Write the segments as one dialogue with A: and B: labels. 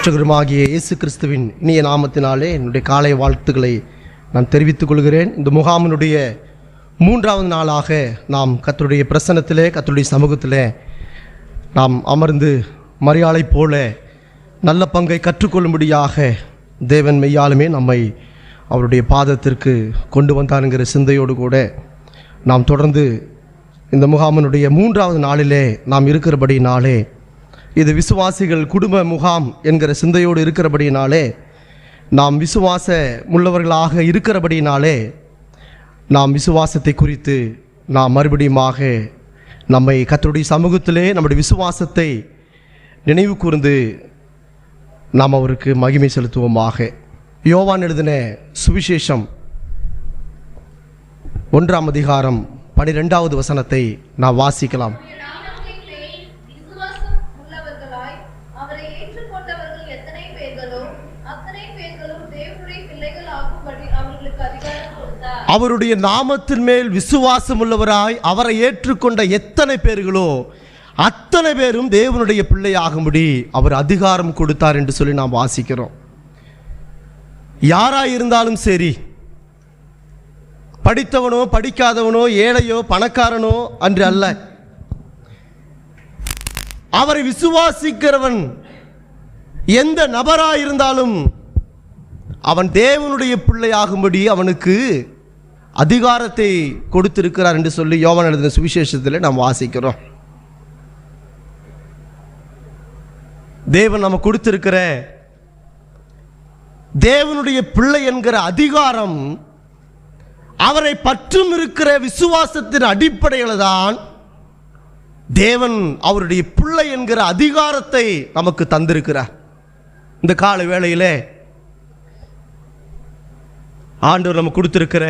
A: இரட்சகருமாகிய இயேசு கிறிஸ்துவின் இனிய நாமத்தினாலே என்னுடைய காலை வாழ்த்துக்களை நான் தெரிவித்துக் கொள்கிறேன். இந்த முகாமினுடைய 3வது நாளாக நாம் கர்த்தருடைய பிரசன்னத்திலே, கர்த்தருடைய சமூகத்திலே நாம் அமர்ந்து மரியாதை போல நல்ல பங்கை கற்றுக்கொள்ளும்படியாக தேவன் மெய்யாலுமே நம்மை அவருடைய பாதத்திற்கு கொண்டு வந்தாருங்கிற சிந்தையோடு கூட நாம் தொடர்ந்து இந்த முகாமினுடைய 3வது நாளிலே நாம் இருக்கிறபடினாலே, இது விசுவாசிகள் குடும்ப முகாம் என்கிற சிந்தையோடு இருக்கிறபடினாலே, நாம் விசுவாச உள்ளவர்களாக இருக்கிறபடினாலே, நாம் விசுவாசத்தை குறித்து நாம் மறுபடியுமாக நம்மை கர்த்தருடைய சமூகத்திலே நம்முடைய விசுவாசத்தை நினைவு கூர்ந்து நாம் அவருக்கு மகிமை செலுத்துவோமாக. யோவான் எழுதின சுவிசேஷம் 1ஆம் அதிகாரம் 12வது வசனத்தை நாம் வாசிக்கலாம். அவருடைய நாமத்தின் மேல் விசுவாசம் உள்ளவராய் அவரை ஏற்றுக்கொண்ட எத்தனை பேர்களோ அத்தனை பேரும் தேவனுடைய பிள்ளையாகும்படி அவர் அதிகாரம் கொடுத்தார் என்று சொல்லி நாம் வாசிக்கிறோம். யாராய் இருந்தாலும் சரி, படித்தவனோ படிக்காதவனோ, ஏழையோ பணக்காரனோ அன்று அல்ல, அவரை விசுவாசிக்கிறவன் எந்த நபராயிருந்தாலும் அவன் தேவனுடைய பிள்ளையாகும்படி அவனுக்கு அதிகாரத்தை கொடுத்திருக்கிறார் என்று சொல்லி யோவான் எழுதின சுவிசேஷத்தில் நாம் வாசிக்கிறோம். தேவன் நமக்கு கொடுத்திருக்கிற தேவனுடைய பிள்ளை என்கிற அதிகாரம் அவரை பற்றும் இருக்கிற விசுவாசத்தின் அடிப்படையில் தான் தேவன் அவருடைய பிள்ளை என்கிற அதிகாரத்தை நமக்கு தந்திருக்கிறார். இந்த கால வேளையிலே ஆண்டவர் நமக்கு கொடுத்திருக்கிற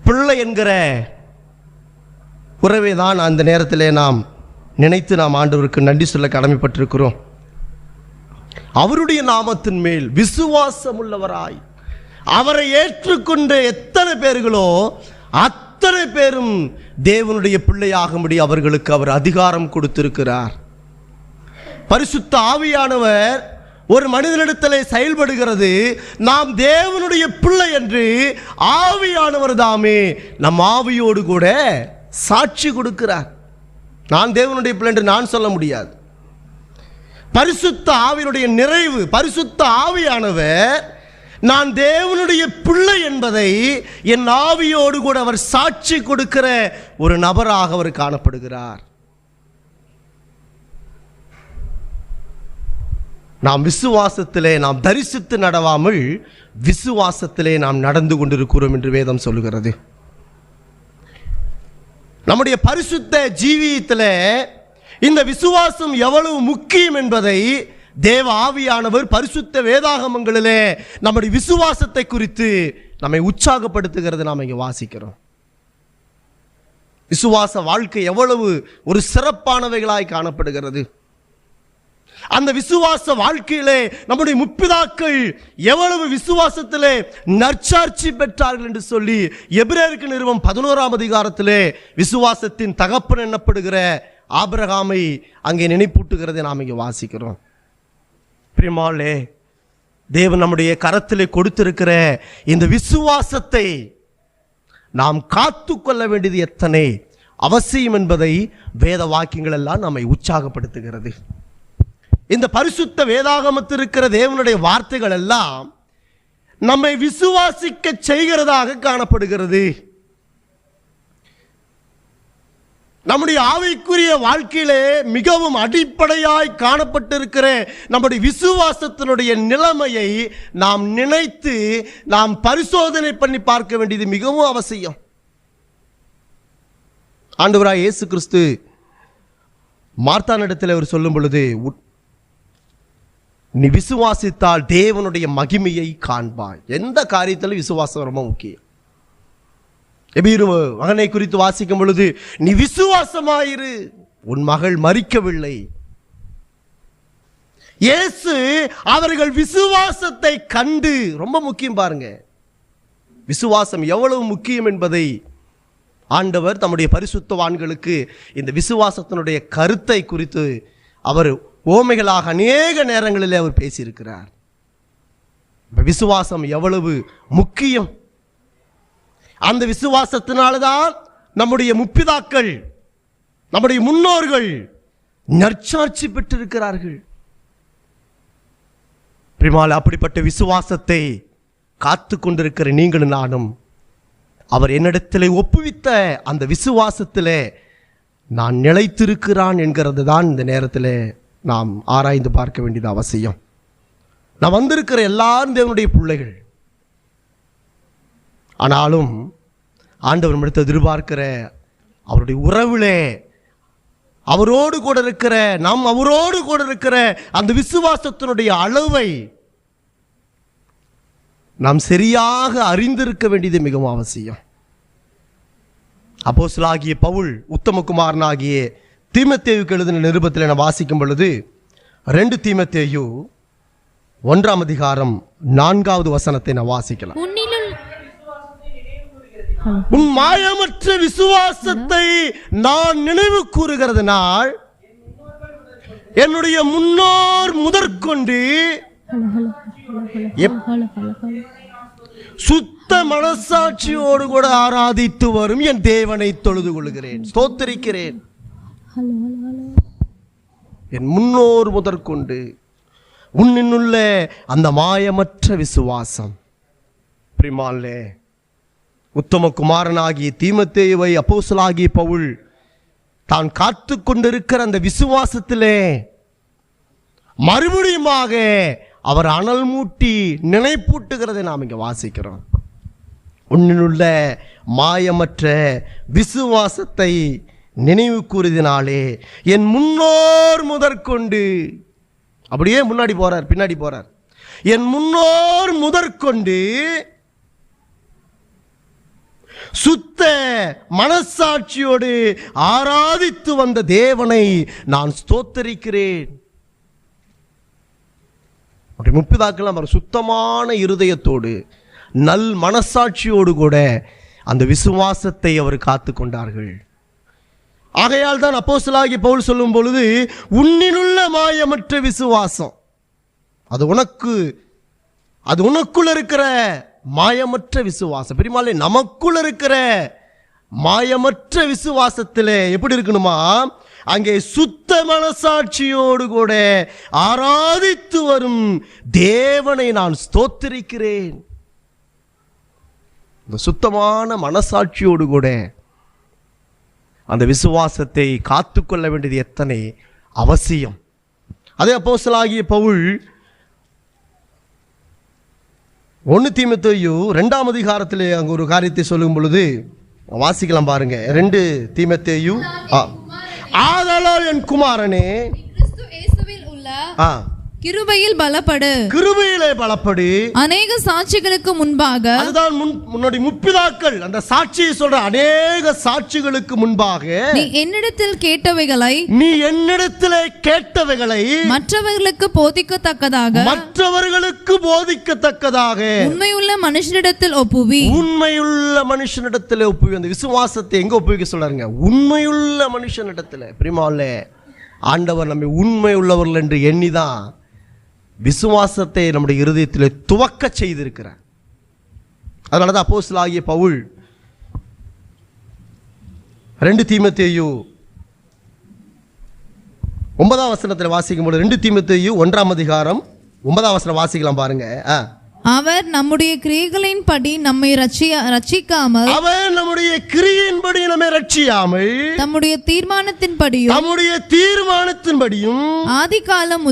A: பிள்ளை என்கிற உறவை தான் அந்த நேரத்திலே நாம் நினைத்து நாம் ஆண்டவருக்கு நன்றி சொல்ல கடமைப்பட்டிருக்கிறோம். அவருடைய நாமத்தின் மேல் விசுவாசம் உள்ளவராய் அவரை ஏற்றுக்கொண்ட எத்தனை பேர்களோ அத்தனை பேரும் தேவனுடைய பிள்ளையாகும்படி அவர்களுக்கு அவர் அதிகாரம் கொடுத்திருக்கிறார். பரிசுத்த ஆவியானவர் ஒரு மனிதனிடத்தில் செயல்படுகிறது. நாம் தேவனுடைய பிள்ளை என்று ஆவியானவர் தாமே நம் ஆவியோடு கூட சாட்சி கொடுக்கிறார். நான் தேவனுடைய பிள்ளை என்று நான் சொல்ல முடியாது. பரிசுத்த ஆவியினுடைய நிறைவு, பரிசுத்த ஆவியானவர் நான் தேவனுடைய பிள்ளை என்பதை என் ஆவியோடு கூட அவர் சாட்சி கொடுக்கிற ஒரு நபராக அவர் காணப்படுகிறார். நாம் விசுவாசத்திலே நாம் தரிசித்து நடவாமல் விசுவாசத்திலே நாம் நடந்து கொண்டிருக்கிறோம் என்று வேதம் சொல்லுகிறது. நம்முடைய பரிசுத்த ஜீவியத்தில் இந்த விசுவாசம் எவ்வளவு முக்கியம் என்பதை தேவ ஆவியானவர் பரிசுத்த வேதாகமங்களிலே நம்முடைய விசுவாசத்தை குறித்து நம்மை உற்சாகப்படுத்துகிறது நாம் இங்கே வாசிக்கிறோம். விசுவாச வாழ்க்கை எவ்வளவு ஒரு சிறப்பானவைகளாய் காணப்படுகிறது. அந்த விசுவாச வாழ்க்கையிலே நம்முடைய முற்பிதாக்கள் எவ்வளவு விசுவாசத்திலே நற்சாட்சி பெற்றார்கள் என்று சொல்லி எபிரேயருக்கு நிருபம் 11ஆம் அதிகாரத்திலே விசுவாசத்தின் தகப்பன் எனப்படுகிற ஆபிரகாமை அங்கே நினைப்பூட்டுகிறதை நாம் இங்கே வாசிக்கிறோம். பிரியமானவர்களே, தேவன் நம்முடைய கரத்திலே கொடுத்திருக்கிற இந்த விசுவாசத்தை நாம் காத்து கொள்ள வேண்டியது எத்தனை அவசியம் என்பதை வேத வாக்கியங்கள் எல்லாம் நம்மை உற்சாகப்படுத்துகிறது. இந்த பரிசுத்த வேதாகமத்தில் இருக்கிற தேவனுடைய வார்த்தைகள் எல்லாம் நம்மை விசுவாசிக்க செய்கிறதாக காணப்படுகிறது. நம்முடைய ஆவிக்குரிய வாழ்க்கையிலே மிகவும் அடிப்படையாய் காணப்பட்டிருக்கிற நம்முடைய விசுவாசத்தினுடைய நிலைமையை நாம் நினைத்து நாம் பரிசோதனை பண்ணி பார்க்க வேண்டியது மிகவும் அவசியம். ஆண்டவராய் இயேசு கிறிஸ்து மார்த்தானிடத்தில் அவர் சொல்லும் பொழுது, நீ விசுவாசித்தால் தேவனுடைய மகிமையை காண்பாய். எந்த காரியத்திலும் விசுவாசம் ரொம்ப முக்கியம். எபிரு மகனை குறித்து வாசிக்கும் பொழுது, நீ விசுவாசமாயிரு, உன் மகள் மரிக்கவில்லை. இயேசு அவர்கள் விசுவாசத்தை கண்டு, ரொம்ப முக்கியம் பாருங்க, விசுவாசம் எவ்வளவு முக்கியம் என்பதை ஆண்டவர் தம்முடைய பரிசுத்தவான்களுக்கு இந்த விசுவாசத்தினுடைய கருத்தை குறித்து அவர் ஓமைகளாக அநேக நேரங்களிலே அவர் பேசியிருக்கிறார். விசுவாசம் எவ்வளவு முக்கியம்! அந்த விசுவாசத்தினால்தான் நம்முடைய முற்பிதாக்கள், நம்முடைய முன்னோர்கள் நற்சாட்சி பெற்றிருக்கிறார்கள். பிரியமானவர்களே, அப்படிப்பட்ட விசுவாசத்தை காத்து கொண்டிருக்கிற நீங்களும் நானும் அவர் என்னிடத்திலே ஒப்புவித்த அந்த விசுவாசத்திலே நான் நிலைத்திருக்கிறான் என்கிறது தான் இந்த நேரத்தில் நாம் ஆராய்ந்து பார்க்க வேண்டியது அவசியம். நான் வந்திருக்கிற எல்லாரும் தேவனுடைய பிள்ளைகள். ஆனாலும் ஆண்டவர் நம்மிடத்தை எதிர்பார்க்கிற அவருடைய உறவிலே அவரோடு கூட இருக்கிற, நாம் அவரோடு கூட இருக்கிற அந்த விசுவாசத்தினுடைய அளவை நாம் சரியாக அறிந்திருக்க வேண்டியது மிகவும் அவசியம். அப்போஸ்தலனாகிய பவுல் உத்தமகுமாரனாகிய தீமோத்தேயுவுக்கு எழுதின நிருபத்தில் நான் வாசிக்கும் பொழுது 2 தீமோத்தேயு 1ஆம் அதிகாரம் 4வது வசனத்தை நான் வாசிக்கலாம். உன் மாயமற்ற விசுவாசத்தை நான் நினைவு கூறுகிறதுனால் என்னுடைய முன்னோர் முதற்கொண்டு சுத்த மனசாட்சியோடு கூட ஆராதித்து வரும் என் தேவனை தொழுது கொள்கிறேன், ஸ்தோத்திரிக்கிறேன். என் முன்னோர் முதற்கொண்டு உன்னினுள்ள அந்த மாயமற்ற விசுவாசம். பிரியமானவர்களே, உத்தம குமாரனாகிய தீமோத்தேயுவை அப்போஸ்தலனாகிய பவுல் தான் காத்து கொண்டிருக்கிற அந்த விசுவாசத்திலே மறுபடியுமாக அவர் அனல் மூட்டி நினைப்பூட்டுகிறதை நாம் இங்கே வாசிக்கிறோம். உன்னிலுள்ள மாயமற்ற விசுவாசத்தை நினைவு கூறுதினாலே என் முன்னோர் முதற்கொண்டு, அப்படியே முன்னாடி போறார், பின்னாடி போறார், என் முன்னோர் முதற்கொண்டு சுத்த மனசாட்சியோடு ஆராதித்து வந்த தேவனை நான் ஸ்தோத்தரிக்கிறேன். முற்பிதாக்கள் அவர் சுத்தமான இருதயத்தோடு நல் மனசாட்சியோடு கூட அந்த விசுவாசத்தை அவர் காத்து கொண்டார்கள். ஆகையால் தான் அப்போஸ்தலனாகிய பவுல் சொல்லும் பொழுது உன்னிலுள்ள மாயமற்ற விசுவாசம், அது உனக்குள்ள இருக்கிற மாயமற்ற விசுவாசம். பெருமாளே, நமக்குள்ள இருக்கிற மாயமற்ற விசுவாசத்தில் எப்படி இருக்கணுமா? அங்கே சுத்த மனசாட்சியோடு கூட ஆராதித்து வரும் தேவனை நான் ஸ்தோத்திரிக்கிறேன். இந்த சுத்தமான மனசாட்சியோடு கூட அந்த விசுவாசத்தை காத்து கொள்ள வேண்டியது எத்தனை அவசியம். அதே அப்போஸ்தலனாகிய பவுல் 1 தீமோத்தேயு 2ஆம் அதிகாரத்திலே அங்கே ஒரு காரியத்தை சொல்லும் பொழுது வாசிக்கலாம் பாருங்க. 2 தீமோத்தேயு ஆதலால் என் குமாரனே
B: கிறிஸ்து இயேசுவில் உள்ள கிருபையில் பலப்படு,
A: கிருபையிலே பலப்படு.
B: அநேக சாட்சிகளுக்கு முன்பாக,
A: அதுதான் முன்னாடி முற்பிதாக்கள் அந்த சாட்சியை சொல்ற, அநேக சாட்சிகளுக்கு முன்பாக
B: நீ என்னிடத்தில் கேட்டவைகளை
A: மற்றவர்களுக்கு போதிக்கத்தக்கதாக
B: உண்மையுள்ள மனுஷனிடத்தில் ஒப்புவி.
A: அந்த விசுவாசத்தை எங்க ஒப்புவிக்க சொல்றாருங்க? உண்மையுள்ள மனுஷனிடத்தில். பிரியமானவர்களே, ஆண்டவர் நம்மை உண்மை உள்ளவர்கள் என்று எண்ணிதான் விசுவாசத்தை நம்முடைய இருதயத்தில் துவக்க செய்திருக்கிறார். அதனால தான் அப்போஸ்தலனாகிய பவுல் 2 தீமோத்தேயு 9ஆம் வசனத்தில் வாசிக்கும் பொழுது 2 தீமோத்தேயு 1ஆம் அதிகாரம் 9ஆம் வசனம் வாசிக்கலாம் பாருங்க.
B: அவர் நம்முடைய கிரியைகளின்படி நம்மை ரட்சிக்காமல்,
A: அவர் நம்முடைய கிரியையின்படி நம்மை ரட்சியாமல்,
B: தம்முடைய தீர்மானத்தின்படியும் ஆதி காலம்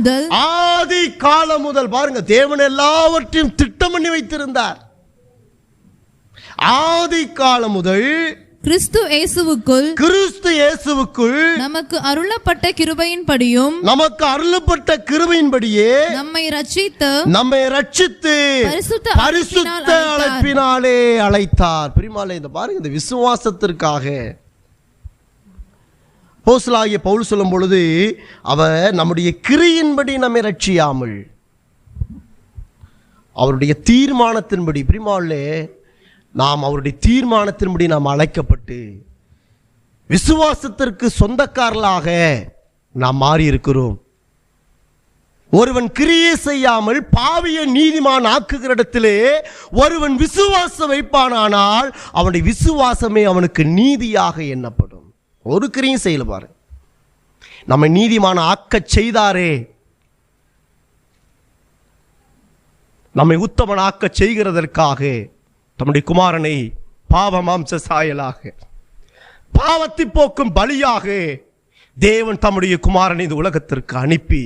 B: முதல்
A: பாருங்க, தேவன் எல்லாவற்றையும் திட்டம் பண்ணி வைத்திருந்தார். ஆதி காலம் முதல்
B: கிறிஸ்து இயேசுவுக்குள் நமக்கு அருளப்பட்ட கிருபையின்படியே நம்மை ரட்சித்து
A: பரிசுத்த அழைப்பினாலே அழைத்தார். பிரியமானவர்களே, இந்த பாருங்க, இந்த விசுவாசத்திற்காக அப்போஸ்தலனாகிய பவுல் சொல்லும் பொழுது அவர் நம்முடைய கிரியின்படி நம்மை ரட்சியாமல் அவருடைய தீர்மானத்தின்படி, பிரியமானவர்களே, நாம் அவருடைய தீர்மானத்தின்படி நாம் அழைக்கப்பட்டு விசுவாசத்திற்கு சொந்தக்காரர்களாக நாம் மாறி இருக்கிறோம். ஒருவன் கிரியை செய்யாமல் பாவியை நீதிமான் ஆக்குகிற இடத்திலே ஒருவன் விசுவாசம் வைப்பானானால் அவனுடைய விசுவாசமே அவனுக்கு நீதியாக எண்ணப்படும். ஒரு கிரியும் செய்யல பாரு, நம்ம நீதிமான ஆக்க செய்தாரே, நம்மை உத்தமனாக்க செய்கிறதற்காக தம்முடைய குமாரனை பாவ மாம்ச சாயலாக பாவத்தை போக்கும் பலியாக தேவன் தம்முடைய குமாரனை இந்த உலகத்திற்கு அனுப்பி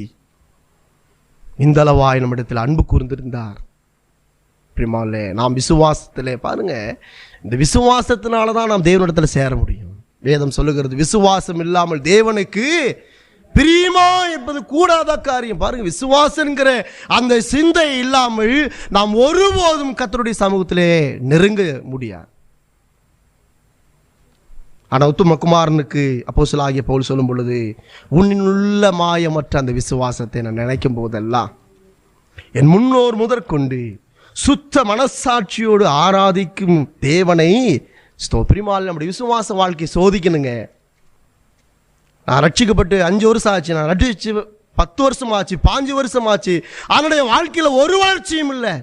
A: இந்த அளவாய் நம்மிடத்தில் அன்பு கூர்ந்திருந்தார். பிரியமானவர்களே, நாம் விசுவாசத்திலே பாருங்க, இந்த விசுவாசத்தினால தான் நாம் தேவனிடத்தில் சேர முடியும். வேதம் சொல்லுகிறது, விசுவாசம் இல்லாமல் தேவனுக்கு பிரியமா என்பது கூடாத காரியம். பாருங்க, விசுவாசங்கிற அந்த சிந்தை இல்லாமல் நாம் ஒருபோதும் கர்த்தருடைய சமூகத்திலே நெருங்க முடியாது. ஆனால் உத்தம குமாரனுக்கு அப்போஸ்தலனாகிய பவுல் சொல்லும் பொழுது, உன்னிலுள்ள மாயமற்ற அந்த விசுவாசத்தை நான் நினைக்கும் போதெல்லாம் என் முன்னோர் முதற்கொண்டு சுத்த மனசாட்சியோடு ஆராதிக்கும் தேவனை ஸ்தோத்திரிமால். நம்முடைய விசுவாச வாழ்க்கை சோதிக்கணுங்க. நான் ரட்சிக்கப்பட்டு 5 வருஷம் ஆச்சு, நான் ரட்சிச்சு 10 வருஷம் ஆச்சு, 5 வருஷம் ஆச்சு, அவனுடைய வாழ்க்கையில் ஒரு வளர்ச்சியும் இல்லை.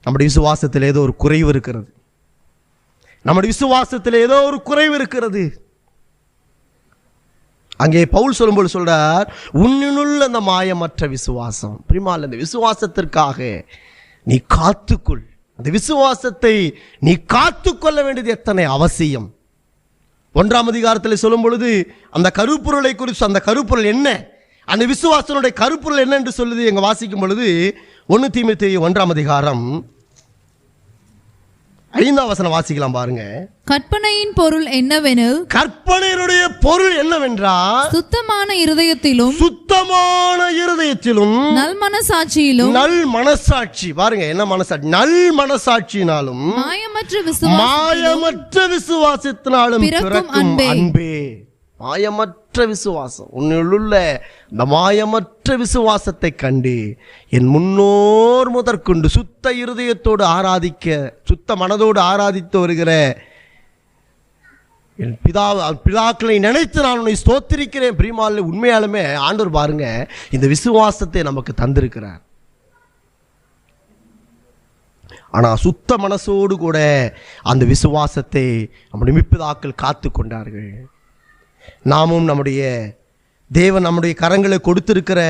A: நம்முடைய விசுவாசத்தில் ஏதோ ஒரு குறைவு இருக்கிறது. நம்முடைய விசுவாசத்தில் ஏதோ ஒரு குறைவு இருக்கிறது. அங்கே பவுல் சொல்லும்போது சொல்றார், உன்னினுள்ள அந்த மாயமற்ற விசுவாசம். பிரியமானவர்களே, அந்த விசுவாசத்திற்காக நீ காத்துக்கொள். அந்த விசுவாசத்தை நீ காத்துக்கொள்ள வேண்டியது எத்தனை அவசியம். 1ஆம் அதிகாரத்தில் சொல்லும் பொழுது அந்த கருப்பொருளை குறித்து, அந்த கருப்பொருள் என்ன, அந்த விசுவாசனுடைய கருப்பொருள் என்ன என்று சொல்லுது. எங்க வாசிக்கும் பொழுது 1 தீமோத்தேயு 1ஆம் அதிகாரம் 5ஆம் வசனம் வாசிக்கலாம் பாருங்க.
B: கற்பனையின் பொருள் என்னவெனில்,
A: கற்பனையினுடைய பொருள் என்னவென்றால்
B: சுத்தமான இருதயத்திலும் நல் மனசாட்சி. பாருங்க, என்ன மனசாட்சி? நல் மனசாட்சியினாலும் மாயமற்ற விசுவாசத்தினாலும் பிறக்கும் அன்பே. மாயமற்ற விசுவாசம், உன்னுள்ள இந்த மாயமற்ற விசுவாசத்தை கண்டு என் முன்னோர் முதற்கொண்டு சுத்த இருதயத்தோடு ஆராதிக்க, சுத்த மனதோடு ஆராதித்து வருகிற என் பிதாக்களை நினைத்து நான் உன்னை ஸ்தோத்திரிக்கிறேன். பிரியமானவர்களே, உண்மையாலுமே ஆண்டவர் பாருங்க இந்த விசுவாசத்தை நமக்கு தந்திருக்கிறார். ஆனால் சுத்த மனசோடு கூட அந்த விசுவாசத்தை நம்முடைய பிதாக்கள் காத்து கொண்டார்கள். நாமும் நம்முடைய தேவன் நம்முடைய கரங்களை கொடுத்திருக்கிற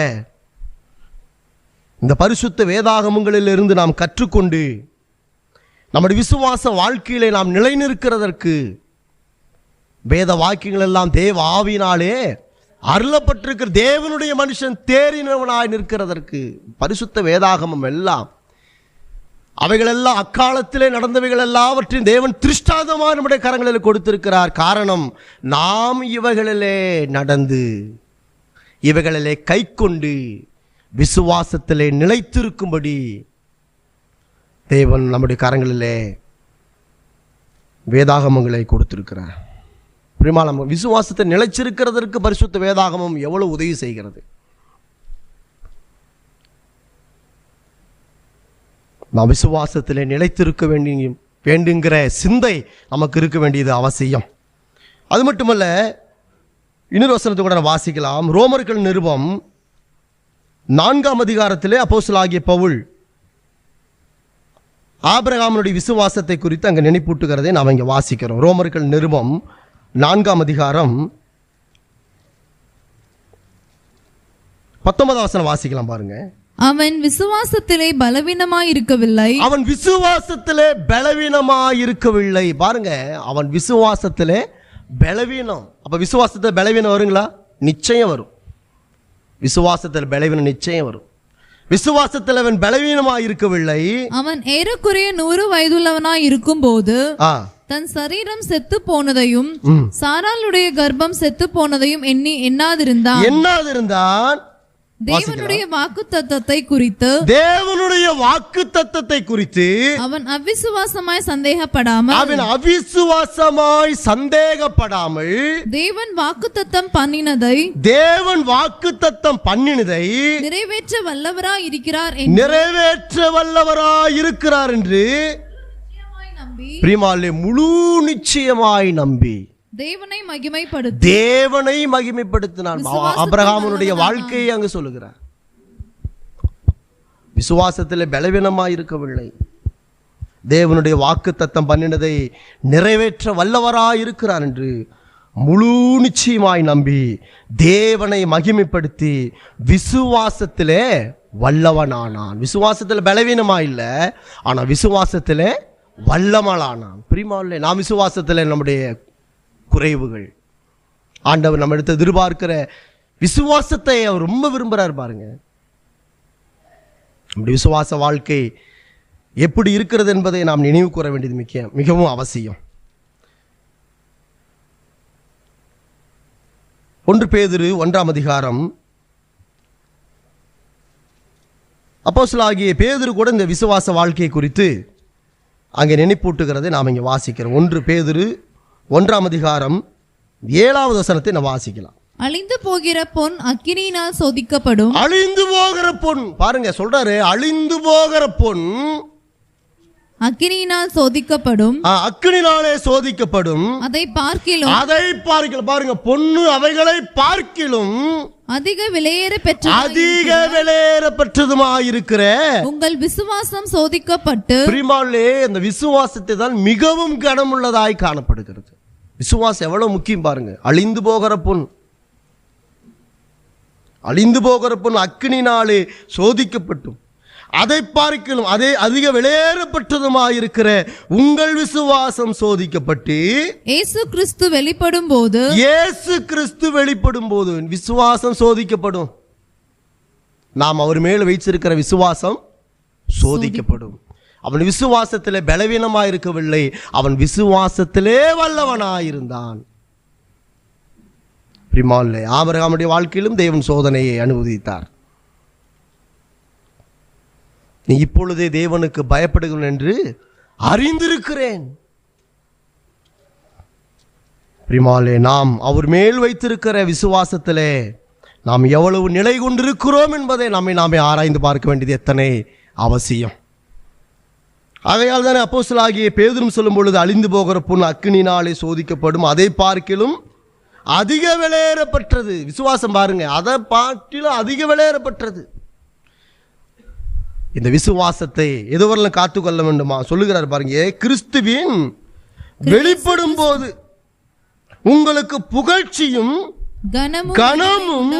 B: இந்த பரிசுத்த வேதாகமங்களிலிருந்து நாம் கற்றுக்கொண்டு நம்முடைய விசுவாச வாழ்க்கையிலே நாம் நிலைநிற்கிறதற்கு வேத வாக்கியங்கள் எல்லாம் தேவ ஆவியினாலே அருளப்பட்டிருக்கிற தேவனுடைய மனுஷன் தேறினவனாய் நிற்கிறதற்கு பரிசுத்த வேதாகமம் எல்லாம், அவைகளெல்லாம் அக்காலத்திலே நடந்தவைகள் எல்லாவற்றையும் தேவன் திருஷ்டாந்தமாக நம்முடைய கரங்களில் கொடுத்திருக்கிறார். காரணம், நாம் இவைகளிலே நடந்து இவைகளிலே கை கொண்டு விசுவாசத்திலே நிலைத்திருக்கும்படி தேவன் நம்முடைய கரங்களிலே வேதாகமங்களை கொடுத்திருக்கிறார். பிரியமான, நம்ம விசுவாசத்தை நிலைச்சிருக்கிறதற்கு பரிசுத்த வேதாகமம் எவ்வளவு உதவி செய்கிறது. நாம் விசுவாசத்திலே நிலைத்திருக்க வேண்டுங்கிற சிந்தை நமக்கு இருக்க வேண்டியது அவசியம். அது மட்டுமல்ல, இன்னொரு வசனத்தை கூட வாசிக்கலாம். ரோமர்கள் நிருபம் 4ஆம் அதிகாரத்திலே அப்போஸ்தலனாகிய பவுல் ஆபிரகாமுடைய விசுவாசத்தை குறித்து அங்கே நினைப்பூட்டுகிறதை நாம் இங்கே வாசிக்கிறோம். ரோமர்கள் நிருபம் 4ஆம் அதிகாரம் 19ஆம் வசனம் வாசிக்கலாம் பாருங்க. அவன் விசுவாசத்திலே பலவீனமாயிருக்கவில்லை.
A: பாருங்க, அவன் விசுவாசத்திலே பலவீனம். அப்ப விசுவாசத்துல பலவீனம் வருங்களா? நிச்சயம் வரும். விசுவாசத்தில் பலவீனம் நிச்சயம் வரும். விசுவாசத்தில் அவன் பலவீனமாயிருக்கவில்லை.
B: அவன் ஏறக்குறைய 100 வயதுள்ளவனாய் இருக்கும் போது தன் சரீரம் செத்து போனதையும் சாராளுடைய கர்ப்பம் செத்து போனதையும் எண்ணாதிருந்தான். தேவனுடைய வாக்குத்தத்தத்தை குறித்து அவன் அவிசுவாசமாய் சந்தேகப்படாமல் தேவன் வாக்குத்தத்தம் பண்ணினதை நிறைவேற்ற வல்லவராய் இருக்கிறார் என்று பிரியமானவர்களே, முழு நிச்சயமாய் நம்பி தேவனை மகிமைப்படுத்தினான். ஆபிரகாமுடைய வாழ்க்கையை அங்கு சொல்லுகிறார்.
A: விசுவாசத்தில் பலவீனமாக இருக்கவில்லை. தேவனுடைய வாக்குத்தத்தம் பண்ணினதை நிறைவேற்ற வல்லவராய் இருக்கிறார் என்று முழு நிச்சயமாய் நம்பி தேவனை மகிமைப்படுத்தி விசுவாசத்திலே வல்லவனானான். விசுவாசத்தில் பலவீனமா இல்லை, ஆனால் விசுவாசத்திலே வல்லவனானான். பிரியமானவர்களே, நாம் விசுவாசத்தில் நம்முடைய குறைவுகள், ஆண்டவர் நம்ம எடுத்து எதிர்பார்க்கிற விசுவாசத்தை அவர் ரொம்ப விரும்புகிறார். பாருங்க, நம்முடைய விசுவாச வாழ்க்கை எப்படி இருக்கிறது என்பதை நாம் நினைவு கூற வேண்டியது மிகவும் அவசியம். 1 பேதுரு 1ஆம் அதிகாரம், அப்போஸ்தலனாகிய பேதுரு கூட இந்த விசுவாச வாழ்க்கை குறித்து அங்கே நினைப்பூட்டுகிறதை நாம் இங்கே வாசிக்கிறோம். 1 பேதுரு 1ஆம் அதிகாரம் 7வது வசனத்தை நாம் வாசிக்கலாம்.
B: அழிந்து போகிற பொன் அக்கினியினால் சோதிக்கப்படும்.
A: அழிந்து போகிற பொன், பாருங்க சொல்றாரு, அழிந்து போகிற பொன்
B: அக்கினியினால் சோதிக்கப்படும்.
A: அக்கினினாலே சோதிக்கப்படும்.
B: அதை பார்க்கிலும்
A: பாருங்க, பொன்னு அவைகளை பார்க்கிலும்
B: அதிக விலையேற
A: பெற்றதுமாயிருக்கிற
B: உங்கள் விசுவாசம் சோதிக்கப்பட்டு,
A: பிரியமானவர்களே, அந்த விசுவாசத்தை தான் மிகவும் கனமுள்ளதாய் காணப்படுகிறது. விசுவாசம் எவ்வளவு முக்கியம் பாருங்க. அழிந்து போகிற பொன் அக்கினினாலே சோதிக்கப்பட்டும் அதை பார்க்கலும் அதே அதிக வெளியேறப்பட்டதுமாயிருக்கிற உங்கள் விசுவாசம் சோதிக்கப்பட்டு
B: இயேசு கிறிஸ்து வெளிப்படும் போது விசுவாசம் சோதிக்கப்படும். நாம் அவர் மேல் வைச்சிருக்கிற விசுவாசம் சோதிக்கப்படும். அவன் விசுவாசத்திலே பலவீனமாயிருக்கவில்லை, அவன் விசுவாசத்திலே வல்லவனாயிருந்தான். பிரியமானவர்களே, ஆபிரகாமுடைய வாழ்க்கையிலும் தேவன் சோதனையை அனுமதித்தார். நீ இப்பொழுதே தேவனுக்கு பயப்படுகிறேன் என்று அறிந்திருக்கிறேன். பிரியமானவர்களே, நாம் அவர் மேல் வைத்திருக்கிற விசுவாசத்திலே நாம் எவ்வளவு நிலை கொண்டிருக்கிறோம் என்பதை நாமே ஆராய்ந்து பார்க்க வேண்டியது எத்தனை அவசியம். ஆகையால் தானே அப்போஸ்தலனாகிய பேதுரு சொல்லும் பொழுது, அழிந்து போகிற பொன் அக்கினினாலே சோதிக்கப்படும், அதை பார்க்கிலும் அதிக விலையேறப்பட்டது. விசுவாசம் பாருங்க, அதை பார்க்கிலும் அதிக விலையேறப்பட்டது. இந்த விசுவாசத்தை எதுவரையிலும் காத்துக்கொள்ள வேண்டுமா சொல்லுகிறார் பாருங்க. கிறிஸ்துவின் வெளிப்படும் போது உங்களுக்கு புகழ்ச்சியும் கனமும்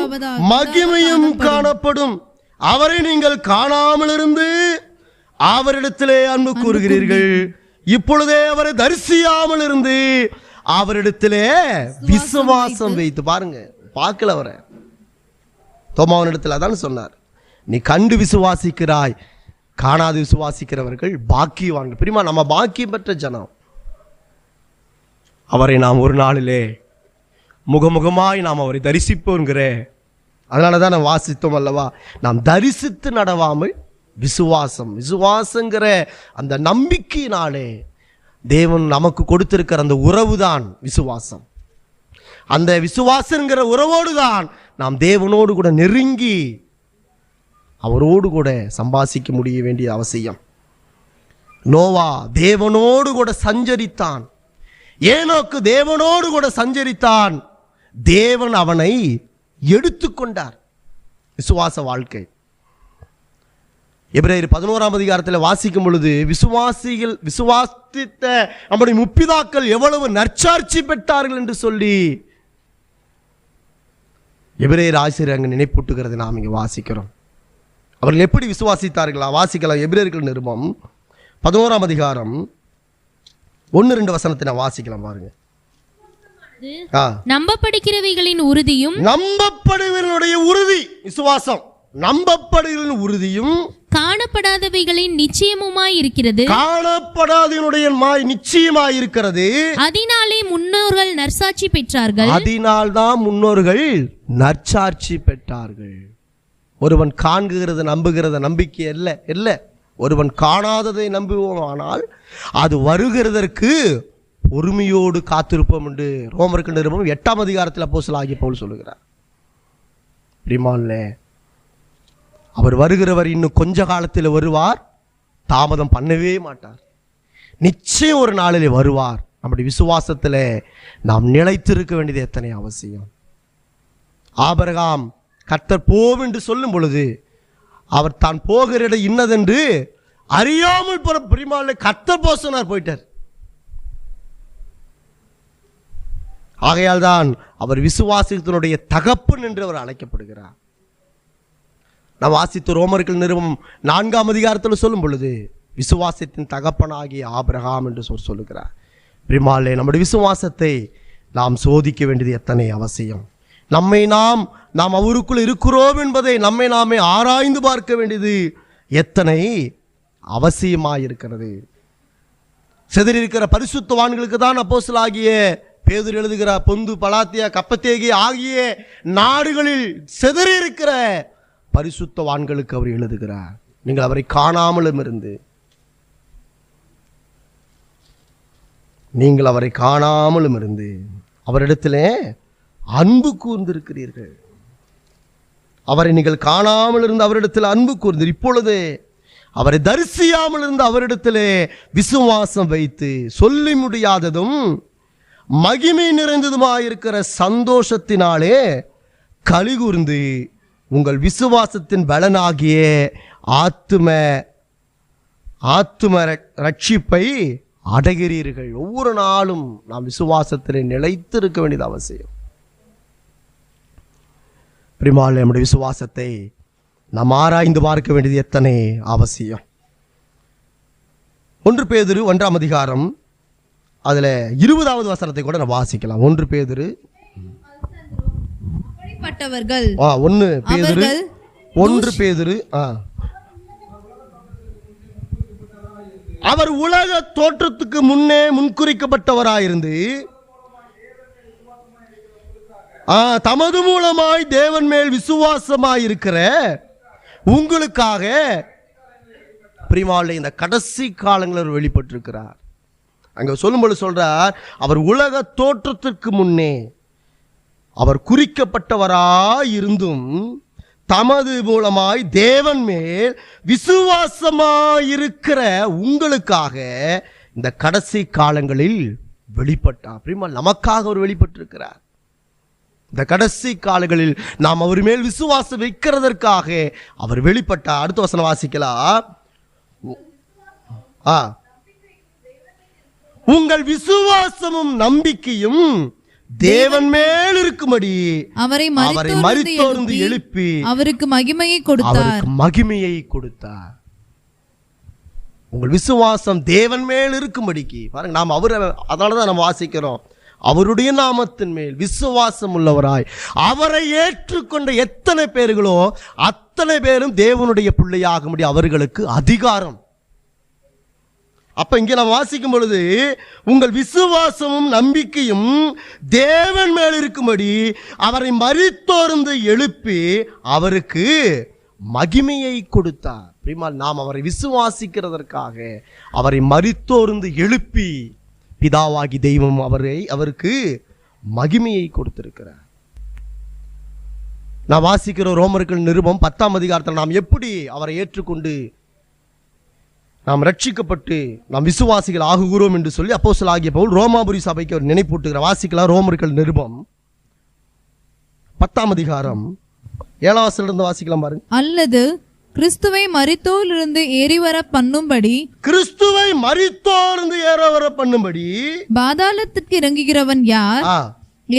B: மகிமையும் காணப்படும். அவரை நீங்கள் காணாமல் இருந்து அவரிடத்திலே அன்பு கூறுகிறீர்கள். இப்பொழுதே அவரை தரிசியாமல் இருந்து அவரிடத்திலே விசுவாசம் வைத்து பாருங்க. பார்க்கல அவரை, தோமாவினிடத்தில் அதான் சொன்னார், நீ கண்டு விசுவாசிக்கிறாய், காணாது விசுவாசிக்கிறவர்கள் பாக்கியவான்கள். பிரியமா, நம்ம பாக்கியம் பெற்ற ஜனம். அவரை நாம் ஒரு நாளிலே முகமுகமாய் நாம் அவரை தரிசிப்போங்கிற, அதனால தான் நாம் வாசித்தோம் அல்லவா, நாம் தரிசித்து நடவாமல் விசுவாசங்கிற அந்த நம்பிக்கையினாலே தேவன் நமக்கு கொடுத்திருக்கிற அந்த உறவு தான் விசுவாசம். அந்த விசுவாசங்கிற உறவோடு தான் நாம் தேவனோடு கூட நெருங்கி அவரோடு கூட சம்பாசிக்க முடிய வேண்டிய அவசியம். நோவா தேவனோடு கூட சஞ்சரித்தான், ஏனோக்கு தேவனோடு கூட சஞ்சரித்தான், தேவன் அவனை எடுத்துக்கொண்டார். விசுவாச வாழ்க்கை எபிரேயர் 11ஆம் அதிகாரத்தில் வாசிக்கும் பொழுது, விசுவாசித்த நம்முடைய முற்பிதாக்கள் எவ்வளவு நற்சாட்சி பெற்றார்கள் என்று சொல்லி எபிரேயர் ஆசிரியர் அங்கு நினைப்பூட்டுகிறது நாம் இங்கே வாசிக்கிறோம். அவர்கள் எப்படி விசுவாசித்தார்களா? வாசிக்கலாம். எபிரேயர்கள் நிருபம் 11ஆம் அதிகாரம் 1-2 வசனத்தை நான் வாசிக்கலாம் பாருங்க.
C: நம்பப்படுகிறவைகளின் உறுதியும்,
A: நம்பப்படுகிறவர்களுடைய உறுதி விசுவாசம், நம்பப்படுகிறவர்களின் உறுதியும்
C: காணப்படாதவைகளின் நிச்சயமுமாய் இருக்கிறது,
A: காணப்படாதவனுடைய நிச்சயமாய் இருக்கிறது.
C: அதனாலே முன்னோர்கள் நற்சாட்சி பெற்றார்கள்.
A: அதனால்தான் முன்னோர்கள் நற்சாட்சி பெற்றார்கள். ஒருவன் காண்கிறது நம்புகிறது நம்பிக்கை அல்ல. ஒருவன் காணாததை நம்புவோமானால் அது வருகிறதற்கு பொறுமையோடு காத்திருப்போம் என்று ரோமருக்கு நிருபம் 8ஆம் அதிகாரத்தில் அப்போஸ்தலனாகிய பவுல் சொல்லுகிறார். பிரியமானவர்களே, அவர் வருகிறவர் இன்னும் கொஞ்ச காலத்தில் வருவார், தாமதம் பண்ணவே மாட்டார். நிச்சயம் ஒரு நாளிலே வருவார். நம்முடைய விசுவாசத்தில் நாம் நிலைத்திருக்க வேண்டியது எத்தனை அவசியம். ஆபிரகாம் கர்த்தர் போம் என்று சொல்லும் பொழுது
B: அவர் தான் போகிற இடம் இன்னதென்று அறியாமல் போற பிரிமாலே கர்த்தர் போக சொன்னார், போயிட்டார். ஆகையால் தான் அவர் விசுவாசத்தினுடைய தகப்பன் என்று அவர் அழைக்கப்படுகிறார். நாம் வாசித்த ரோமர்கள் நிறுவனம் 4ஆம் அதிகாரத்தில் சொல்லும் பொழுது விசுவாசத்தின் தகப்பனாகிய ஆபிரகாம் என்று சொல்லுகிறார். பிரிமாலே நம்முடைய விசுவாசத்தை நாம் சோதிக்க வேண்டியது எத்தனை அவசியம். நம்மை நாம் அவருக்குள் இருக்கிறோம் என்பதை நம்மை நாமே ஆராய்ந்து பார்க்க வேண்டியது எத்தனை அவசியமாயிருக்கிறது. சிதறியிருக்கிற பரிசுத்தவான்களுக்கு தான் அப்போஸ்தலனாகிய பேதுரு எழுதுகிறார். பொந்து, பலாத்தியா, கப்பத்தேகி ஆகிய நாடுகளில் சிதறியிருக்கிற பரிசுத்தவான்களுக்கு அவர் எழுதுகிறார். நீங்கள் அவரை காணாமலும் இருந்து, நீங்கள் அவரை காணாமலும் இருந்து அவரிடத்திலே அன்பு கூர்ந்திருக்கிறீர்கள். அவரை நீங்கள் காணாமல் இருந்து அவரிடத்தில் அன்பு கூர்ந்து, இப்பொழுது அவரை தரிசியாமல் இருந்து அவரிடத்திலே விசுவாசம் வைத்து சொல்லி முடியாததும் மகிமை நிறைந்ததுமாயிருக்கிற சந்தோஷத்தினாலே கலிகூர்ந்து உங்கள் விசுவாசத்தின் பலனாகிய ஆத்தும ரட்சிப்பை அடைகிறீர்கள். ஒவ்வொரு நாளும் நாம் விசுவாசத்திலே நிலைத்திருக்க வேண்டியது அவசியம். பிரிமாலே நம்முடைய விசுவாசத்தை நாம் ஆராய்ந்து பார்க்க வேண்டியது எத்தனை அவசியம். 1 பேதுரு 1ஆம் அதிகாரம் அதில் 20வது வசனத்தை கூட நான் வாசிக்கலாம். 1 பேதுரு 1 பேதுரு அவர் உலக தோற்றத்துக்கு முன்னே முன்குறிக்கப்பட்டவராயிருந்து தமது மூலமாய் தேவன் மேல் விசுவாசமாயிருக்கிற உங்களுக்காக பிரிமாலே இந்த கடைசி காலங்களில் வெளிப்பட்டிருக்கிறார். அங்க சொல்லும்போது சொல்றார், அவர் உலக தோற்றத்திற்கு முன்னே அவர் குறிக்கப்பட்டவராயிருந்தும் தமது மூலமாய் தேவன் மேல் விசுவாசமாயிருக்கிற உங்களுக்காக இந்த கடைசி காலங்களில் வெளிப்பட்டார். பிரிமால் நமக்காக அவர் வெளிப்பட்டிருக்கிறார். இந்த கடைசி காலங்களில் நாம் அவர் மேல் விசுவாசம் வைக்கிறதற்காக அவர் வெளிப்பட்டார். அடுத்த வசனம் வாசிக்கலாம். உங்கள் விசுவாசமும் நம்பிக்கையும் தேவன் மேல் இருக்கும்படி அவரை மரித்தோர்ந்து எழுப்பி அவருக்கு மகிமையை கொடுத்தார். உங்கள் விசுவாசம் தேவன் மேல் இருக்கும்படிக்கு பாருங்க, நாம் அவரை அதனாலதான் நம்ம வாசிக்கிறோம், அவருடைய நாமத்தின் மேல் விசுவாசம் உள்ளவராய் அவரை ஏற்றுக்கொண்ட எத்தனை பேர்களோ அத்தனை பேரும் தேவனுடைய பிள்ளையாக முடியும், அவர்களுக்கு அதிகாரம். அப்ப இங்கே நாம் வாசிக்கும் பொழுது உங்கள் விசுவாசமும் நம்பிக்கையும் தேவன் மேல் இருக்கும்படி அவரை மரித்தோர்ந்து எழுப்பி அவருக்கு மகிமையை கொடுத்தார். பிரிமால் நாம் அவரை விசுவாசிக்கிறதற்காக அவரை மரித்தோர்ந்து எழுப்பி பிதாவாகி தெய்வம் அவருக்கு மகிமையை கொடுத்திருக்கிறார். நான் வாசிக்கிற ரோமர்கள் நிருபம் 10ஆம் அதிகாரத்தில் நாம் எப்படி அவரை ஏற்றுக்கொண்டு நாம் ரட்சிக்கப்பட்டு நாம் விசுவாசிகள் ஆகுகிறோம் என்று சொல்லி அப்போஸ்தலனாகிய பவுல் ரோமாபுரி சபைக்கு அவர் நினைப்பூட்டுகிறார். வாசிக்கலாம். ரோமர்கள் நிருபம் 10ஆம் அதிகாரம் 7ஆம் வசனத்திலிருந்து வாசிக்கலாம் பாருங்க.
D: அல்லது கிறிஸ்துவை மரித்தோரிலிருந்து ஏறிவர பண்ணும்படி பாதாளத்திற்கு இறங்குகிறவன் யார்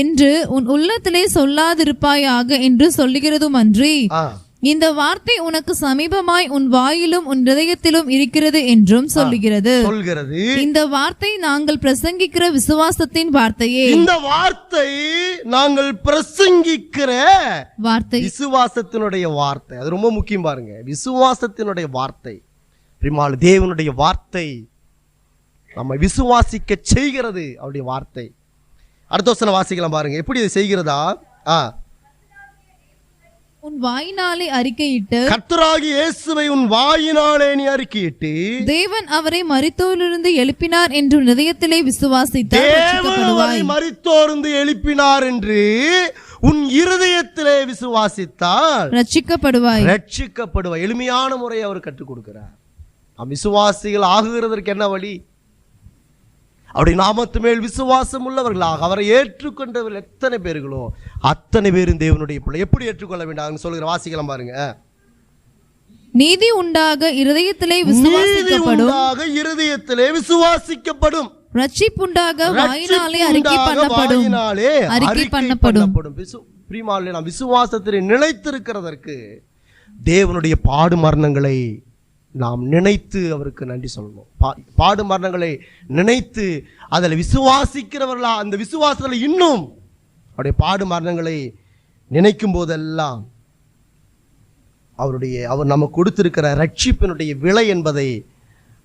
D: என்று உன் உள்ளத்திலே சொல்லாதிருப்பாயாக என்று சொல்லுகிறதும் அன்றி, இந்த வார்த்தை உனக்கு சமீபமாய் உன் வாயிலும் உன் இதயத்திலும் இருக்கிறது என்றும் சொல்லுகிறது. இந்த வார்த்தை நாங்கள் பிரசங்கிக்கிற விசுவாசத்தின் வார்த்தையே.
B: இந்த வார்த்தை நாங்கள் பிரசங்கிக்கிற வார்த்தை, விசுவாசத்தினுடைய வார்த்தை. அது ரொம்ப முக்கியம் பாருங்க, விசுவாசத்தினுடைய வார்த்தை. பிரிமால் தேவனுடைய வார்த்தை நம்ம விசுவாசிக்க செய்கிறது, அவருடைய வார்த்தை. அடுத்த வசனம் வாசிக்கலாம் பாருங்க, எப்படி இதை செய்கிறதா.
D: உன் வாயினாலே அறிக்கையிட்டு,
B: கர்த்தராகிய இயேசுவை உன் வாயினாலே நீ அறிக்கையிட்டு
D: தேவன் அவரை மரித்தோரிலிருந்து எழுப்பினார் என்று இதயத்திலே விசுவாசித்தால்
B: தேவன் மரித்தோரிலிருந்து எழுப்பினார் என்று உன் இருதயத்திலே விசுவாசித்தால் ரட்சிக்கப்படுவாய். எளிமையான முறையை அவர் கற்றுக் கொடுக்கிறார். நாம் விசுவாசிகள் ஆகுகிறதற்கு என்ன வழி? அவருடைய நாமத்து மேல் விசுவாசம் உள்ளவர்களாக அவரை ஏற்றுக்கொண்டவர்கள் எத்தனை பேர்களோ அத்தனை பேரும் தேவனுடைய பிள்ளை. எப்படி ஏற்றுக்கொள்ள வேண்டாம் சொல்லுகிற வாசிக்கலாம் பாருங்க.
D: நீதி உண்டாக இருதயத்திலே விசுவாசிக்கப்படும்.
B: இருதயத்திலே விசுவாசிக்கப்படும்.
D: ரட்சிப்புண்டாக வாயினாலே அறிக்கை பண்ணப்படும்.
B: பிரியமானவர்களே, நாம் விசுவாசத்திலே நிலைத்திருக்கிறதற்கு தேவனுடைய பாடு மரணங்களை நாம் நினைத்து அவருக்கு நன்றி சொல்லணும். பாடு மரணங்களை நினைத்து அதில் விசுவாசிக்கிறவர்களா அந்த விசுவாசத்தில் இன்னும் அவருடைய பாடு மரணங்களை நினைக்கும் போதெல்லாம் அவர் நமக்கு கொடுத்திருக்கிற ரட்சிப்பினுடைய விலை என்பதை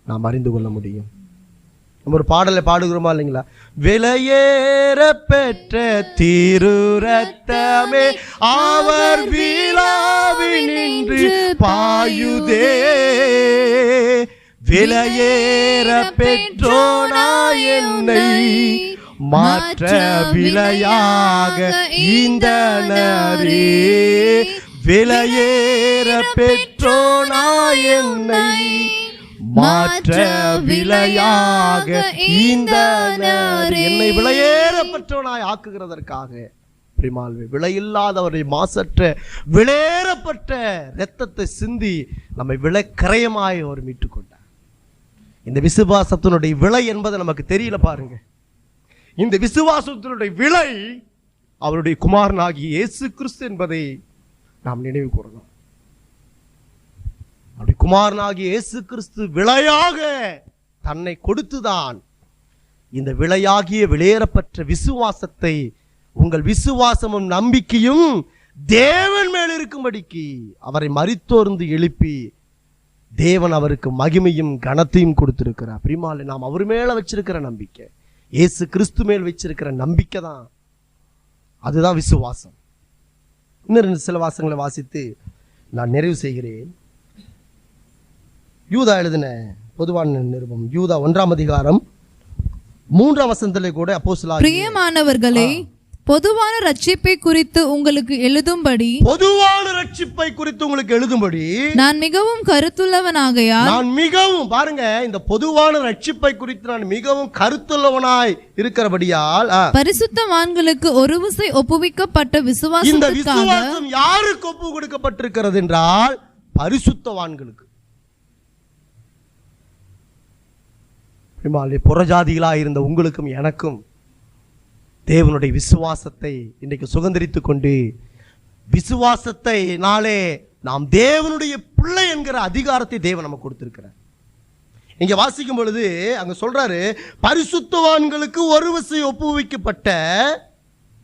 B: நாம் அறிந்து கொள்ள முடியும். நம்ம ஒரு பாடலை பாடுகிறோமா இல்லைங்களா? விலையேற பெற்ற திரு ரத்தமே அவர் விழாவினின்று பாயுதே, விலையேற பெற்றோனா என்னை மாற்ற விலையாக இந்த நரே, விலையேற பெற்றோனா என்னை மாற்ற விலையாக இந்த என்னை விலையேறப்பட்டவனாய் ஆக்குகிறதற்காக பிரிமால்வே விலையில்லாதவரை மாசற்ற விலையேறப்பட்ட இரத்தத்தை சிந்தி நம்மை விலைக்கரையமாய் அவர் மீட்டுக் கொண்டார். இந்த விசுவாசத்தினுடைய விலை என்பதை நமக்கு தெரியல பாருங்க. இந்த விசுவாசத்தினுடைய விலை அவருடைய குமாரனாகிய இயேசு கிறிஸ்து என்பதை நாம் நினைவு கூறலாம். அப்படி குமாரனாகிய இயேசு கிறிஸ்து விலையாக தன்னை கொடுத்துதான் இந்த விலையாகிய விலையேறப்பட்ட விசுவாசத்தை உங்கள் விசுவாசமும் நம்பிக்கையும் தேவன் மேல் இருக்கும்படிக்கு அவரை மரித்தோர்ந்து எழுப்பி தேவன் அவருக்கு மகிமையும் கனத்தையும் கொடுத்திருக்கிறார். பிரியமானவர்களே, நாம் அவர் மேல வச்சிருக்கிற நம்பிக்கை, இயேசு கிறிஸ்து மேல் வச்சிருக்கிற நம்பிக்கை தான், அதுதான் விசுவாசம். இன்னும் சில வாசங்களை வாசித்து நான் நிறைவு செய்கிறேன். யூதா எழுதின பொதுவான நிருபம், யூதா 1ஆம் அதிகாரம் 3ஆம் வசனத்திலே கூட அப்போஸ்தலனாகிய
D: பிரியமானவர்களே, பொதுவான ரட்சிப்பை குறித்து உங்களுக்கு எழுதும்படி
B: நான் மிகவும்
D: கருத்துள்ளவனாகையால்
B: பாருங்க, இந்த பொதுவான ரட்சிப்பை குறித்து நான் மிகவும் கருத்துள்ளவனாய் இருக்கிறபடியால்
D: பரிசுத்தவான்களுக்கு ஒரு விசை ஒப்புவிக்கப்பட்ட
B: விசுவாசம் யாருக்கு ஒப்பு கொடுக்கப்பட்டிருக்கிறது என்றால் பரிசுத்தவான்களுக்கு. புறஜாதிகளாக இருந்த உங்களுக்கும் எனக்கும் தேவனுடைய விசுவாசத்தை இன்றைக்கு சுதந்திரித்துக் கொண்டு விசுவாசத்தை நாளே நாம் தேவனுடைய பிள்ளை என்கிற அதிகாரத்தை தேவன் நமக்கு கொடுத்திருக்கிறார். இங்க வாசிக்கும் பொழுது அங்க சொல்றாரு, பரிசுத்தவான்களுக்கு ஒரு விசை ஒப்புவிக்கப்பட்ட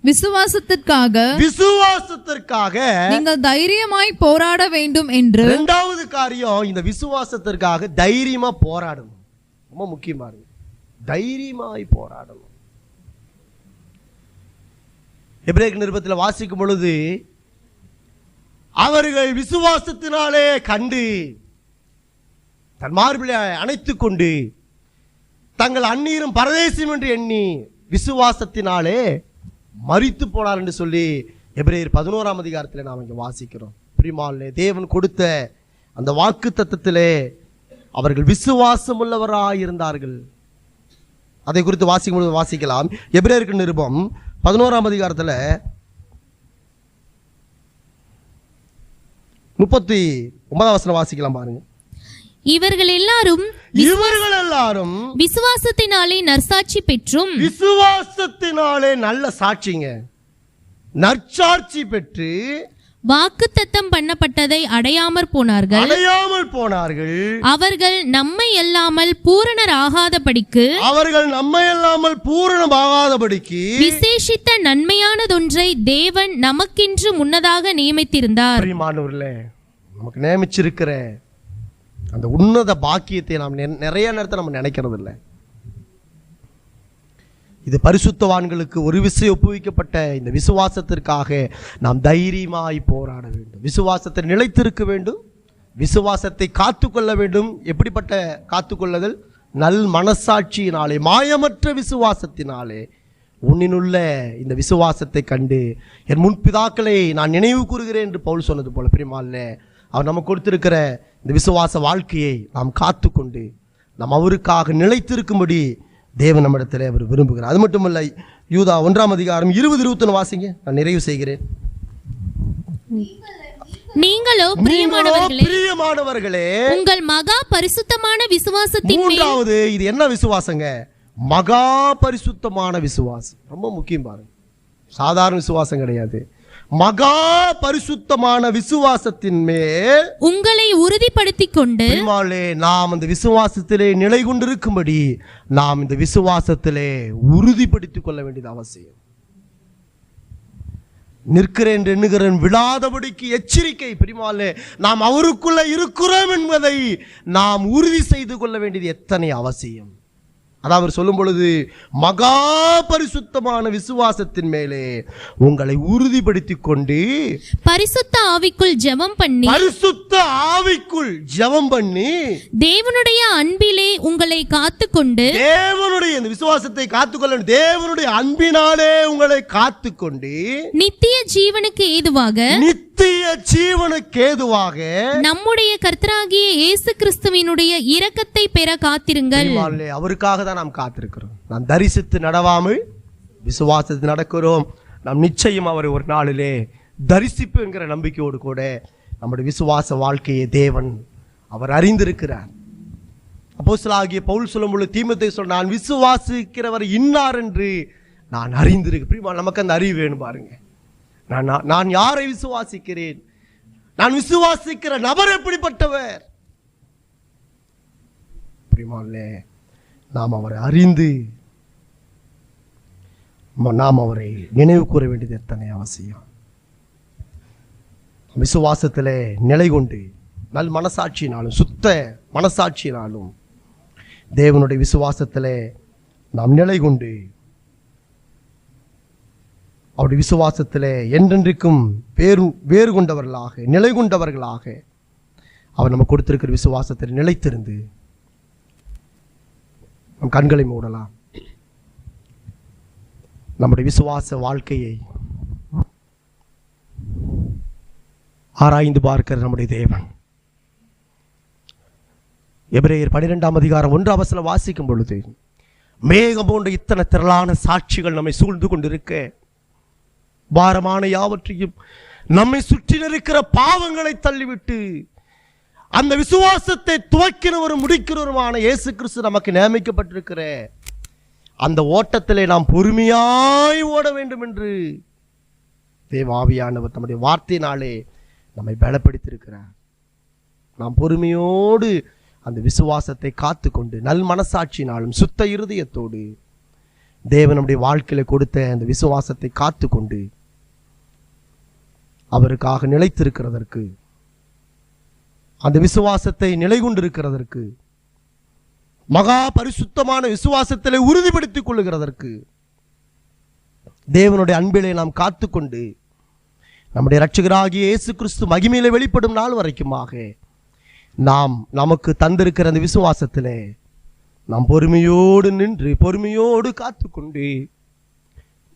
B: விசுவாசத்திற்காக
D: நீங்கள் தைரியமாய் போராட வேண்டும் என்று.
B: இரண்டாவது காரியம், இந்த விசுவாசத்திற்காக தைரியமா போராடணும். ரொம்ப முக்கியமா இருக்கு, தைரியமாய் போராடணும். எபிரேயர் நிருபத்தில் வாசிக்கும் பொழுது அவர்கள் விசுவாசத்தினாலே கண்டு தன் மார்பிலை அணைத்துக் கொண்டு தங்கள் அந்நீரும் பரதேசியும் என்று எண்ணி விசுவாசத்தினாலே மரித்து போனார் என்று சொல்லி எபிரேயர் 11ஆம் அதிகாரத்தில் நாம் இங்கே வாசிக்கிறோம். பிரியமானவர்களே, தேவன் கொடுத்த அந்த வாக்கு தத்தத்திலே அவர்கள் விசுவாசம் உள்ளவராயிருந்தார்கள். அதை குறித்து வாசிக்கும் பொழுது வாசிக்கலாம். எபிரேயர் நிருபம் 11ஆம் அதிகாரத்தில் 39ஆம் வசனம் வாசிக்கலாம் பாருங்க.
C: இவர்கள் எல்லாரும் விசுவாசத்தினாலே நற்சாட்சி பெற்றும்,
B: விசுவாசத்தினாலே நல்ல சாட்சிங்க, நற்சாட்சி பெற்று
C: வாக்குத்தத்தம் பண்ணப்பட்டதை அடையாமற் போனார்கள். அவர்கள் நம்மை அல்லாமல் பூரணராகாதபடிக்கு விசேஷித்த நன்மையானதொன்றை தேவன் நமக்கென்று முன்னதாக நியமித்திருந்தார்.
B: நமக்கு நியமிச்சிருக்கிற அந்த உன்னத பாக்கியத்தை நாம் நிறைய நேரத்தை நம்ம நினைக்கிறது இல்லை. இது பரிசுத்தவான்களுக்கு ஒரு விசை ஒப்புவிக்கப்பட்ட இந்த விசுவாசத்திற்காக நாம் தைரியமாய் போராட வேண்டும். விசுவாசத்தை நிலைத்திருக்க வேண்டும், விசுவாசத்தை காத்துக்கொள்ள வேண்டும். எப்படிப்பட்ட காத்துக்கொள்ளுதல்? நல் மனசாட்சியினாலே, மாயமற்ற விசுவாசத்தினாலே. உன்னினுள்ள இந்த விசுவாசத்தை கண்டு என் முன்பிதாக்களை நான் நினைவு கூறுகிறேன் என்று பவுல் சொன்னது போல பிரியமானவர்களே, அவர் நமக்கு கொடுத்திருக்கிற இந்த விசுவாச வாழ்க்கையை நாம் காத்துக்கொண்டு நாம் அவருக்காக நிலைத்திருக்கும்படி தேவன் நம்மிடத்தில் அவர் விரும்புகிறார். அது மட்டுமல்ல, யூதா 1ஆம் அதிகாரம் 20-21 வாசிங்க, நான் நிறைவு செய்கிறேன்.
C: நீங்களோ பிரியமானவர்களே உங்கள் மகா பரிசுத்தமான விசுவாசத்தின் மேல்.
B: மூன்றாவது, இது என்ன விசுவாசங்க? மகா பரிசுத்தமான விசுவாசம். ரொம்ப முக்கியம் பாருங்க, சாதாரண விசுவாசம் கிடையாது. மகா பரிசுத்தமான விசுவாசத்தின் மேல்
C: உங்களை உறுதிப்படுத்திக் கொண்டு
B: நாம் அந்த விசுவாசத்திலே நிலை கொண்டிருக்கும்படி நாம் இந்த விசுவாசத்திலே உறுதிப்படுத்திக் கொள்ள வேண்டியது அவசியம். நிற்கிறேன் எண்ணுகிறேன் விழாதபடிக்கு எச்சரிக்கை. பிரிமாலே, நாம் அவருக்குள்ள இருக்கிறோம் என்பதை நாம் உறுதி செய்து கொள்ள வேண்டியது எத்தனை அவசியம். அதான் அவர் சொல்லும் பொழுது, மகா பரிசுத்தமான விசுவாசத்தின் மேலே உங்களை உறுதிப்படுத்திக் கொண்டு
C: பரிசுத்த ஆவிக்குள் ஜெபம் பண்ணி தேவனுடைய அன்பிலே உங்களை காத்துக்கொண்டு,
B: தேவனுடைய இந்த விசுவாசத்தை காத்துக்கொள்ள தேவனுடைய அன்பினாலே உங்களை காத்துக்கொண்டு
C: நித்திய ஜீவனுக்கு ஏதுவாக நம்முடைய கர்த்தராகிய இயேசு கிறிஸ்துவினுடைய இரக்கத்தை பெற காத்திருங்கள்.
B: அவருக்காக தான் நாம் காத்திருக்கிறோம். நாம் தரிசித்து நடவாமல் விசுவாசத்தில் நடக்கிறோம். நாம் நிச்சயம் அவரை ஒரு நாளிலே தரிசிப்பு என்கிற நம்பிக்கையோடு கூட நம்முடைய விசுவாச வாழ்க்கையை தேவன் அவர் அறிந்திருக்கிறார். அப்போஸ்தலனாகிய பவுல் சொல்லும் பொழுது தீமோத்தேயு சொன்னான், நான் விசுவாசிக்கிறவர் இன்னார் என்று நான் அறிந்திருக்கிறேன். நமக்கு அந்த அறிவு வேணும் பாருங்க. நான் யாரை விசுவாசிக்கிறேன், நான் விசுவாசிக்கிற நபர் எப்படிப்பட்டவர். நாம் அவரை அறிந்து நாம் அவரை நினைவு கூற வேண்டியது எத்தனை அவசியம். விசுவாசத்திலே நிலை கொண்டு நல் மனசாட்சியினாலும் சுத்த மனசாட்சியினாலும் தேவனுடைய விசுவாசத்திலே நாம் நிலை கொண்டு அவருடைய விசுவாசத்திலே என்றென்றைக்கும் வேறு கொண்டவர்களாக நிலை கொண்டவர்களாக அவர் நம்ம கொடுத்திருக்கிற விசுவாசத்தில் நிலைத்திருந்து நம் கண்களை மூடலாம். நம்முடைய விசுவாச வாழ்க்கையை ஆராய்ந்து பார்க்கிற நம்முடைய தேவன் எபிரேயர் 12ஆம் அதிகாரம் 1ஆம் வசனம் வாசிக்கும் பொழுது, மேகம் போன்ற இத்தனை திரளான சாட்சிகள் நம்மை சூழ்ந்து கொண்டிருக்க, பாரமான யாவற்றையும் நம்மை சுற்றி இருக்கிற பாவங்களை தள்ளிவிட்டு அந்த விசுவாசத்தை துவக்கினவரும் முடிக்கிறவருமான இயேசு கிறிஸ்து நமக்கு நியமிக்கப்பட்டிருக்கிற அந்த ஓட்டத்திலே நாம் பொறுமையாய் ஓட வேண்டும் என்று தேவாவியானவர் தம்முடைய வார்த்தையினாலே நம்மை பலப்படுத்தியிருக்கிறார். நாம் பொறுமையோடு அந்த விசுவாசத்தை காத்து கொண்டு நல் மனசாட்சியினாலும் சுத்த இருதயத்தோடு தேவன் நம்முடைய வாழ்க்கையில கொடுத்த அந்த விசுவாசத்தை காத்து கொண்டு அவருக்காக நிலைத்திருக்கிறதற்கு, அந்த விசுவாசத்தை நிலை கொண்டிருக்கிறதற்கு, மகா பரிசுத்தமான விசுவாசத்திலே உறுதிப்படுத்திக் கொள்ளுகிறதற்கு, தேவனுடைய அன்பிலே நாம் காத்துக்கொண்டு நம்முடைய இரட்சகராகிய இயேசு கிறிஸ்து மகிமையிலே வெளிப்படும் நாள் வரைக்குமாக நாம் நமக்கு தந்திருக்கிற அந்த விசுவாசத்திலே நாம் பொறுமையோடு நின்று பொறுமையோடு காத்துக்கொண்டு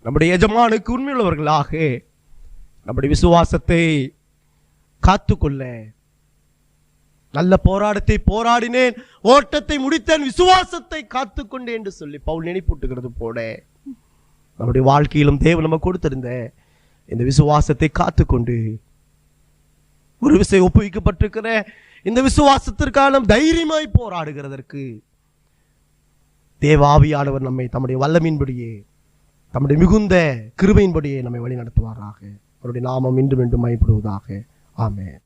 B: நம்முடைய எஜமானுக்கு உண்மையுள்ளவர்களாக நம்முடைய விசுவாசத்தை காத்துக்கொள்ள, நல்ல போராட்டத்தை போராடினேன், ஓட்டத்தை முடித்தேன், விசுவாசத்தை காத்துக்கொண்டேன் என்று சொல்லி பவுல் நினைப்பூட்டுகிறது போல நம்முடைய வாழ்க்கையிலும் தேவன் நமக்கு கொடுத்திருந்த இந்த விசுவாசத்தை காத்துக்கொண்டு ஒரு விஷயம் ஒப்புவிக்கப்பட்டிருக்கிற இந்த விசுவாசத்திற்கான தைரியமாய் போராடுகிறதற்கு தேவாவியானவர் நம்மை தம்முடைய வல்லமையின்படியே தம்முடைய மிகுந்த கிருபையின்படியே நம்மை வழி நடத்துவாராக. அவருடைய நாமம் இன்றும் என்றும் மகிமைப்படுவதாக. ஆமென்.